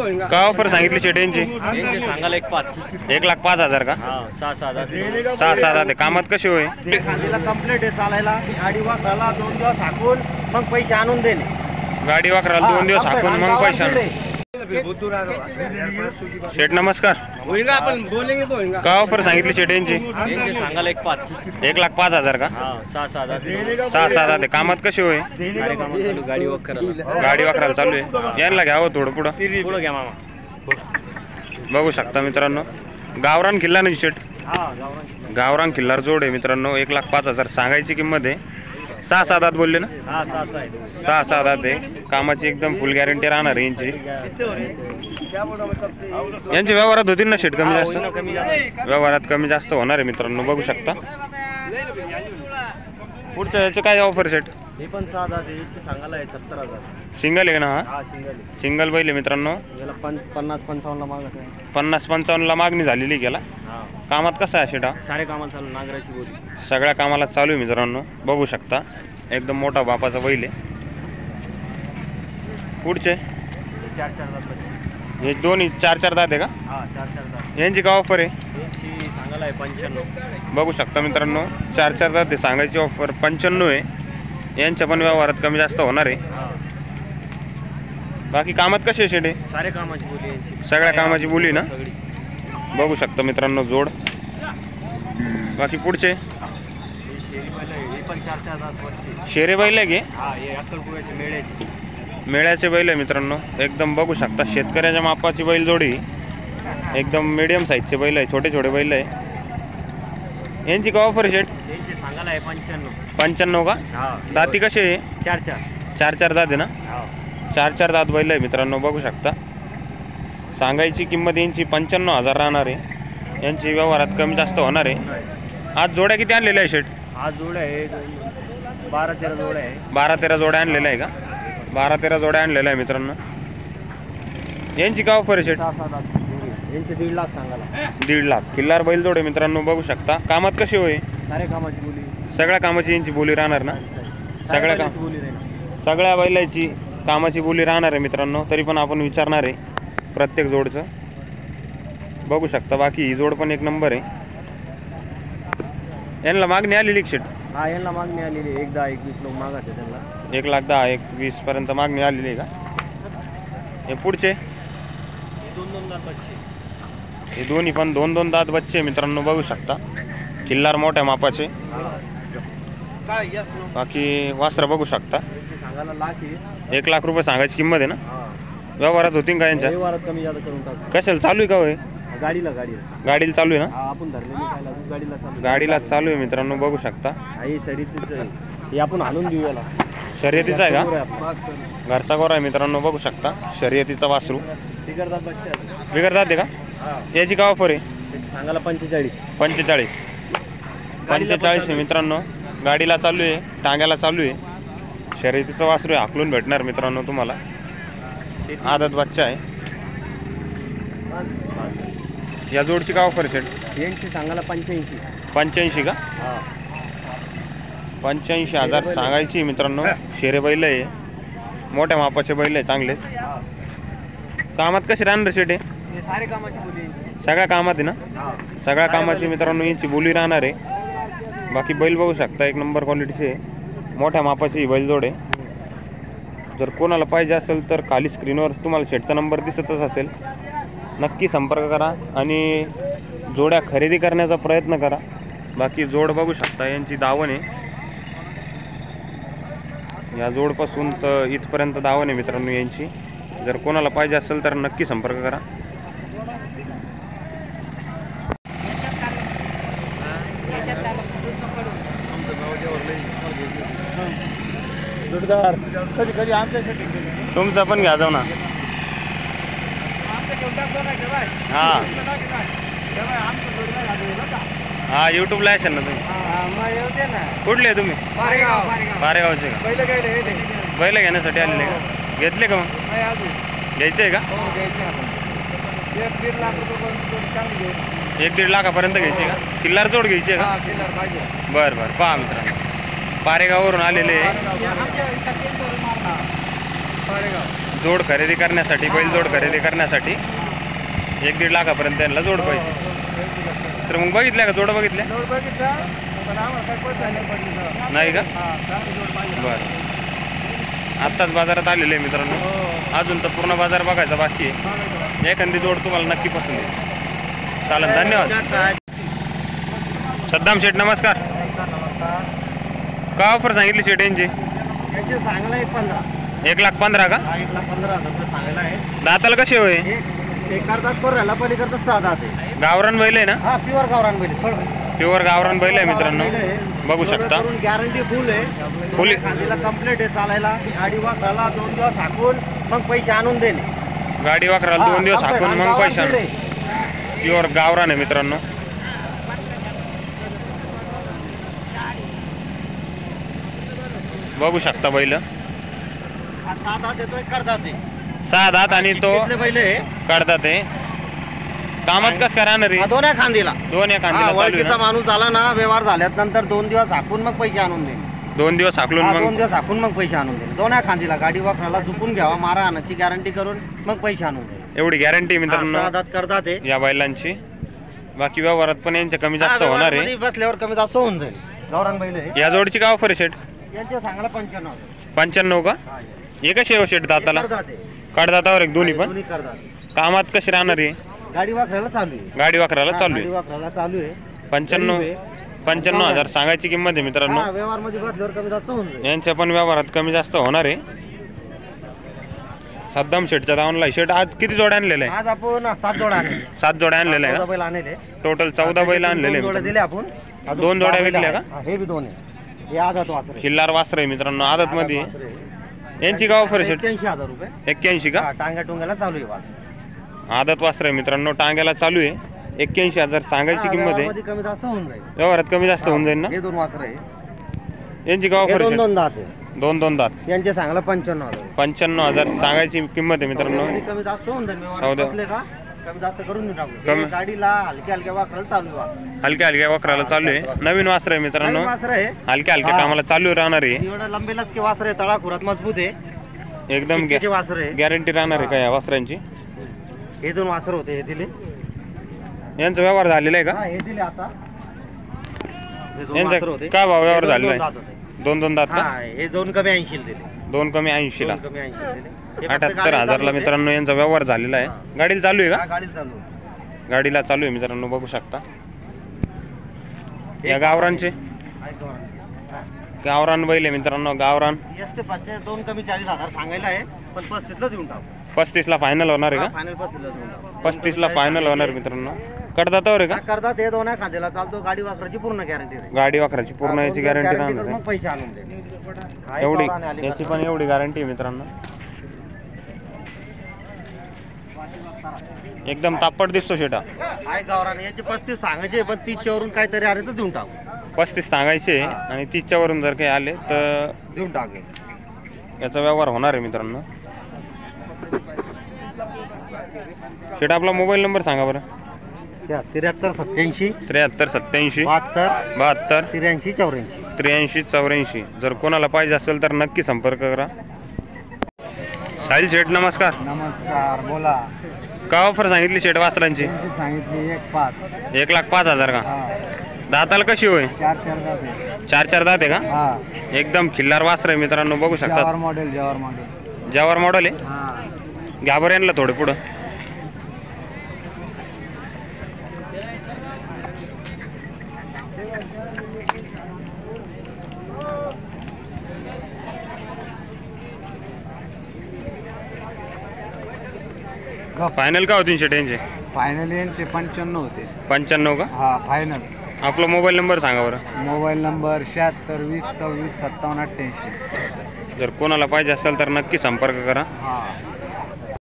का ऑफर सांगितली शेट यांची? यांचे सांगायला 1,05,000. 1,05,000 का? हा 6-7 6-7 ते कामात कशी होय? कंप्लीट आहे चालायला. गाडी वापरायला 2 दिवस हाकून मग पैसे आणून दिले. गाडी वाकराला 2 दिवस हाकून मग पैसे आणून. शेठ नमस्कार. आपण बोलेंगे तो होगा. का ऑफर सांगितली शेट यांची? यांचे सांगायला 1,05,000. 1,05,000 का? हा 6-7 6-7 ते कामात कशी होय? सारे काम चालू. गाडी वक करायला गाडी वाकराला चालू आहे. यांना घ्यावं थोडं पुढं. पुढं घ्या मामा. बघू शकता मित्रांनो, गावरान किल्ला नाही शेट, हा गावरान किल्लार जोड आहे मित्रांनो. 1,05,000 सांगायची किंमत आहे. 6-7 बोलले ना? हा 6 आहे. 6-7 आहे. कामाची एकदम फुल गॅरंटी राहणार आहे यांची. यांची व्यवहारात होतील ना शेट? कमी जास्त व्यवहारात कमी जास्त होणार आहे मित्रांनो. बघू शकता. पुढच्या याचे काय ऑफर सेट? हे पण 6,000 याचे सांगायला आहे 70,000. सिंगल आहे ना? हा हा सिंगल. सिंगल बैल आहे मित्रांनो. याला 50-55 ला मागत आहे. 50-55 ला मागणी झालेली गेला. हा कामात कसा आहे शेटा? सारे कामाला चालू. नागराची बोली सगळ्या कामाला चालू आहे मित्रांनो. बघू शकता एकदम मोठा बापाचा बैल आहे. पुढचे 4-4 दात. हे दोन्ही 4-4 दात आहे का? हा 4-4 दात. यांची का ऑफर आहे? यांची सांगायला आहे 95. बघू शकता मित्रांनो, 4-4 दात आहे. सांगायची ऑफर 95 आहे. यांच्या पण व्यवहारात कमी जास्त होणार आहे. हा बाकी कामात कसे शेडे? सारे कामाची बोली यांची. सगळ्या कामाची बोली ना? सगळी. बघू शकता मित्रांनो जोड. बाकी पुढचे हे शेरी बैल आहे. हे पण 4-4 दात वरची. शेरे बैल आहे की? हा हे अक्कलपुऱ्याचे मेळ्याचे. मेळ्याचे बैल आहे मित्रांनो. एकदम बघू शकता शेतकऱ्याच्या मापाची बैल जोडी. एकदम मीडियम साईजचे बैल आहे. छोटे छोटे बैल आहे. यांची का ऑफर शेट? यांचे सांगायला आहे 95. 95 का? हा दाती कसे आहे? 4-4. 4-4 दात आहे ना? हा 4-4 दात बैल आहे मित्रांनो. बघू शकता. सांगायची किंमत यांची 95,000 राहणार आहे. यांची व्यवहारात कमी जास्त होणार आहे. आज जोड्या किती आणलेल्या आहे शेट? हा जोड आहे 12-13 जोड आहे. 12-13 जोड्या आणलेल्या आहे का? 12-13 जोड्या आणलेल्या आहे मित्रांनो. यांची का ऑफर आहे शेट? 6-7 दात. यांचे 1.5 लाख सांगायला. 1.5 लाख. किल्लार बैल जोडे मित्रांनो. बघू शकता. कामात कशी होय? सारे कामाची बोली. सगळ्या कामाची यांची बोली राहणार ना? सगळ्या काम बोली राहील. सगळ्या बैलाची कामाची बोली राहणार आहे मित्रांनो. तरी पण आपण विचारणार आहे प्रत्येक जोडचं. बघू शकता. बाकी ही जोड पण एक नंबर आहे. यांना मागणी आलेली शेट? हा यांना मागणी आलेली आहे. 10-21 लोक मागत आहे त्यांना. 1,10,000-1,20,000 पर्यंत मागणी आलेली आहे का? हे पुढचे हे 2-2 दात बच्चे. हे दोन्ही पण 2-2 दात बच्चे मित्रांनो. बघू शकता. किल्लार मोठ्या मापाचे. बाकी वासरा बघू शकता. यांचे सांगायला लाख आहे. 1 लाख रुपये सांगायची किंमत आहे ना? हा व्यवहारात होतील का यांच्या? व्यवहारात कमी जास्त करून टाकू. कशाला चालू आहे का होय? गाडीला गाडीला चालू आहे ना? हा आपण धरलेली काय लागू गाडीला चालू. गाडीला चालू आहे मित्रांनो. बघू शकता. हे शर्यतीच आहे. हे आपण आणून देऊ याला. शर्यतीचा आहे का? का? घरचा गोरा आहे मित्रांनो. बघू शकता. शर्यतीचा वासरू. तिकडचा बच्चा आहे. बिगर जाते का? हा याची का ऑफर आहे? त्याचे सांगायला 45. 45. 45 आहे मित्रांनो. गाडीला चालू आहे. टांग्याला चालू आहे. शर्यतीचं वासरू आहे. हाकलून भेटणार मित्रांनो तुम्हाला. आदत बच्चा आहे. या जोडची का ऑफर सेट? यांची सांगायला 85. 85 का? हा 85,000 सांगायची मित्रांनो. शेरे बैल आहे. मोठ्या मापाचे बैल आहे चांगले. कामात कशी राहणार शेट आहे? हे सारे कामाची बोली यांची. सगळ्या कामात आहे ना? हा सगळ्या कामाची मित्रांनो यांची बोली राहणार आहे. बाकी बैल बघू शकता. एक नंबर क्वालिटीचे आहे. मोठ्या मापाची ही बैलजोड आहे. जर कोणाला पाहिजे असेल तर खाली स्क्रीनवर तुम्हाला शेटचा नंबर दिसतच असेल. नक्की संपर्क करा आणि जोड्या खरेदी करण्याचा प्रयत्न करा. बाकी जोड बघू शकता. यांची दावण आहे. या जोडपासून तर इथपर्यंत दावण आहे मित्रांनो यांची. जर कोणाला पाहिजे असेल तर नक्की संपर्क करा. कधी कधी आमच्यासाठी तुमचा पण घ्या जाऊ ना. हां हां यूट्यूबला असेल ना तुम्ही? कुठले आहे तुम्ही? बारेगावचे का? बैल घेण्यासाठी आलेले का? घेतले का मग? घ्यायचे आहे का? 1-1.5 लाखापर्यंत घ्यायचे का? किल्लार जोड घ्यायची आहे का? बरं बरं. पहा मित्रांनो. बारेगाववरून आलेले. जोड खरेदी करण्यासाठी बैल जोड खरेदी करण्यासाठी 1-1.5 लाखापर्यंत त्यांना जोड पाहिजे. तर मग बघितल्या का जोड बघितल्या जोड बघितला पण आम्हाला काय पैसा नाही पडला. नाही का? चांगली जोड पाहिजे. बरं. आत्ताच बाजारात आलेले आहे मित्रांनो. हो. अजून तर पूर्ण बाजार बघायचा बाकी आहे. एखादी जोड तुम्हाला नक्की पसंत येईल. चालेल, धन्यवाद. सद्दाम शेठ नमस्कार. नमस्कार. का ऑफर सांगितली शेठ यांची? याचे सांगला 1.15. 1,15,000 का? 1,15,000 रुपये सांगायला आहे. दाताला कसे होय? एक करतात करू राहिला पलीकडचं 6 दात आहे. गावरान बैल आहे ना? हा प्युअर गावरान बैल थोड प्युअर गावरान बैल आहे मित्रांनो, बघू शकता. गॅरंटी फुल आहे. फुल खांदीला कंप्लीट आहे चालायला. गाडी वापरायला 2 दिवस हाकून मग पैसे आणून देणे. गाडी वाकराला 2 दिवस हाकून मग पैसे आणून. प्युअर गावरान आहे मित्रांनो. बघू शकता बैल. 6 दात येतोय करतात ते. 6 दात आणि तो बैल आहे. काढतात आहे. कामात कसं काय राहणार आहे? दोन्ही खांदीला. दोन्ही खांदीला चालू आहे ओळखीचा ना? माणूस आला ना व्यवहार झाल्यात नंतर 2 दिवस हाकून मग पैसे आणून देणे. 2 दिवस हाकलून 2 मग दिवस हाकून मग पैसे आणून देणे. दोन्ही खांदीला गाडी वापरायला झुकून घ्यावा, मारा आणायची गॅरंटी करून मग पैसे आणून देणे. एवढी गॅरंटी मित्रांनो 6 दात करतात ते. या बैलांची. बाकी व्यवहारात पण यांचे कमी जास्त होणार आहे. व्यवहारमध्ये बसल्यावर कमी जास्त होऊन जाईल. गावरान बैल आहे. या जोडची का ऑफर आहे शेठ? यांचे सांगायला 95. 95 का? एक शेव शेठ दाताला करतात ते. काढदातावर एक दोन्ही पण. दोन्ही करतात. कामात कशी राहणार आहे? गाडी वापरायला चालू आहे. गाडी वाकराला चालू गाडी आहे. वापरायला चालू आहे. 95,000 सांगायची किंमत आहे मित्रांनो. व्यवहार मध्ये बसल्यावर कमी जास्त होऊन जाईल. यांच्या पण व्यवहारात कमी जास्त होणार आहे. सद्दाम शेठच्या दावणला शेठ आज किती जोड्या आणलेल्या आहे? आज आपण 7 जोडा आणले. 7 जोड्या आणलेल्या 14 आहे बैल आणले. टोटल 14 बैल आणलेले जोड्या आहे. दिले आपण. अजून 2 जोड्या 6 बैल विकल्या आहे. का? हा, हे बी 2 आहे. हे आदत वासरे. किल्लार वासर आहे मित्रांनो आदत मध्ये. यांची का ऑफर आहे शेठ? 81,000 रुपये. 81 का? हा, टांग्या टुंग्याला चालू आहे वास. आदत वासर आहे मित्रांनो, टांग्याला चालू आहे. 81,000 सांगायची किंमत आहे. व्यवहारामध्ये कमी जास्त होऊन जाईल. व्यवहारात कमी जास्त होऊन जाईल ना? हे 2 वासरे आहे. यांची का हे ऑफर 2 दात आहे. 2 दात. यांचे सांगला 95,000. 95,000 सांगायची किंमत आहे मित्रांनो. व्यवहारामध्ये कमी जास्त होऊन जाईल. व्यवहारात चौदा. बसले का कमी जास्त करून देऊ टाकू. कमी. हे गाडीला हलक्या हलक्या वाकरायला चालू आहे वास. हलक्या हलक्या वक्राला चालू आहे. नवीन वासर आहे मित्रांनो, नवीन वासरं आहे. हलक्या हलक्या हा. कामाला चालू राहणार आहे. एवढं लंबेलाच की वासर आहे. तळाखुरात मजबूत आहे. एकदम शिक्केचे वासर आहे. गॅरंटी राहणार आहे का या वासरांची? हे 2 वासर होते. हे दिले. यांचा व्यवहार झालेला आहे का? हा, हे दिले आता. हे 2 वासर यांचा होते. काय भाव व्यवहार हे 2 झालेला दात आहे? होते. 2 दात हा, का? हे 2 कमी 80 दिले. 2 कमी 80 ला. 2 कमी 80 दिले. हे फक्त 78,000 ला गाडीला मित्रांनो यांचा व्यवहार झालेला आहे. हा. गाडीला चालू आहे हा, का? गाडीला चालू आहे. गाडीला चालू आहे मित्रांनो, बघू शकता. हे या गावरांचे आहे गावरान. हा. गावरान बैल आहे मित्रांनो, गावरान. एसटी 2 कमी 40,000 सांगायला आहे, पण 35 ला देऊन टाकू. 35 ला फायनल होणार आहे का? फायनल 35 ला देऊन टाकू. 35 ला फायनल होणार मित्रांनो. कडदातावर आहे काय का? करतात हे 2 खांद्याला चालतो. गाडी वापराची पूर्ण गॅरंटी आहे. गाडी वाकराची पूर्ण याची गॅरंटी राहणार मग आहे. पैसे आणून दे. हा, एक एवढी गावरान आहे अलीकडचा. याची पण एवढी गॅरंटी आहे मित्रांनो. एकदम तापट दिसतो शेटा. आहे गावरान. याचे 35 सांगायचे, पण 30 वरून काहीतरी आले तर देऊन टाकू. 35 सांगायचे आणि 30च्या वरून जर काही आले तर देऊन टाकेल. याचा व्यवहार होणार आहे मित्रांनो. शेटा आपला मोबाईल नंबर सांगा बरं. 73 87 73 87 72 72 83 84. 83 84. जर कोणाला पाहिजे असेल तर नक्की संपर्क करा. साहिल शेठ नमस्कार. नमस्कार, बोला. का ऑफर सांगितली शेठ वासरांची? सांगितली 1,5,000. 1,05,000 का? दाताला कशी होय? 4 जाते. 4 दात आहे का? हा, एकदम खिल्लार वासर आहे मित्रांनो, बघू शकता. मॉडेल. ज्यावर मॉडेल आहे. हा, घ्याबर यांना थोडे पुढं. फायनल का होतील शेट यांचे? फायनल यांचे 95 होते. 95 का? हा, फायनल. आपला मोबाईल नंबर सांगा बरं. Mobile number 76 20 26 57 88. जर कोणाला पाहिजे असेल तर नक्की संपर्क करा. हा.